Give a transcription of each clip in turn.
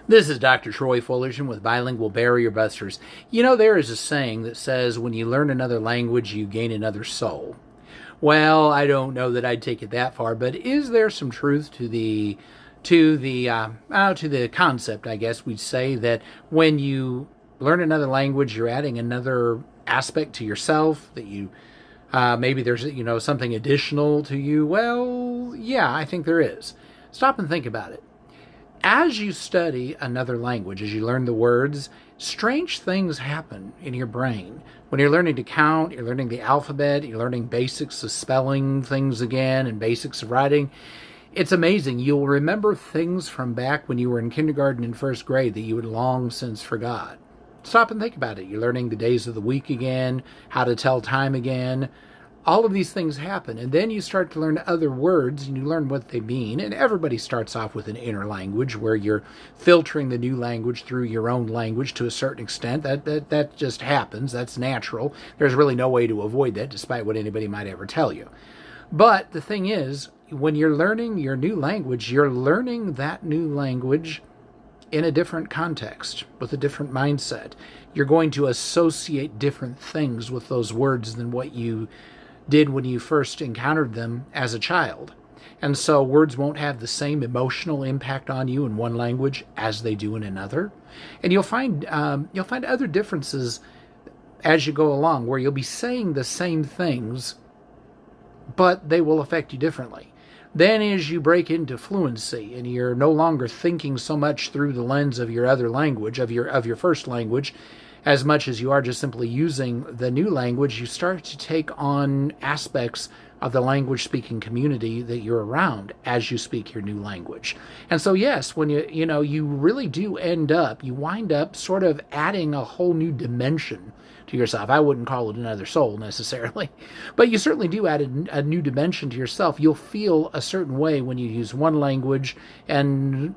This is Dr. Troy Fullerton with Bilingual Barrier Busters. You know, there is a saying that says when you learn another language, you gain another soul. Well, I don't know that I'd take it that far, but is there some truth to the concept, I guess we'd say, that when you learn another language, you're adding another aspect to yourself, that you maybe there's something additional to you? Well, yeah, I think there is. Stop and think about it. As you study another language, as you learn the words, strange things happen in your brain. When you're learning to count, you're learning the alphabet, you're learning basics of spelling things again and basics of writing. It's amazing. You'll remember things from back when you were in kindergarten and first grade that you had long since forgot. Stop and think about it. You're learning the days of the week again, how to tell time again. All of these things happen, and then you start to learn other words, and you learn what they mean, and everybody starts off with an inner language where you're filtering the new language through your own language to a certain extent. That just happens. That's natural. There's really no way to avoid that, despite what anybody might ever tell you. But the thing is, when you're learning your new language, you're learning that new language in a different context, with a different mindset. You're going to associate different things with those words than what you did when you first encountered them as a child. And so words won't have the same emotional impact on you in one language as they do in another. And you'll find other differences as you go along, where you'll be saying the same things, but they will affect you differently. Then as you break into fluency and you're no longer thinking so much through the lens of your other language, of your first language, as much as you are just simply using the new language, you start to take on aspects of the language-speaking community that you're around as you speak your new language. And so, yes, when you really do you wind up sort of adding a whole new dimension to yourself. I wouldn't call it another soul necessarily, but you certainly do add a new dimension to yourself. You'll feel a certain way when you use one language, and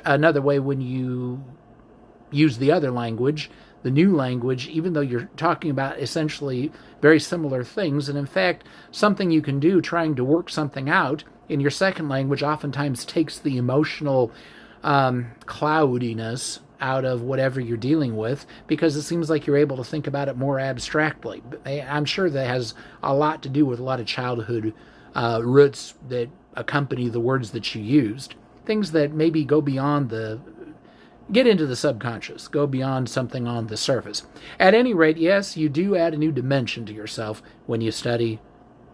another way when you use the other language, the new language, even though you're talking about essentially very similar things. And in fact, something you can do trying to work something out in your second language oftentimes takes the emotional cloudiness out of whatever you're dealing with, because it seems like you're able to think about it more abstractly. I'm sure that has a lot to do with a lot of childhood roots that accompany the words that you used, things that maybe get into the subconscious, go beyond something on the surface. At any rate, yes, you do add a new dimension to yourself when you study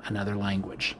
another language.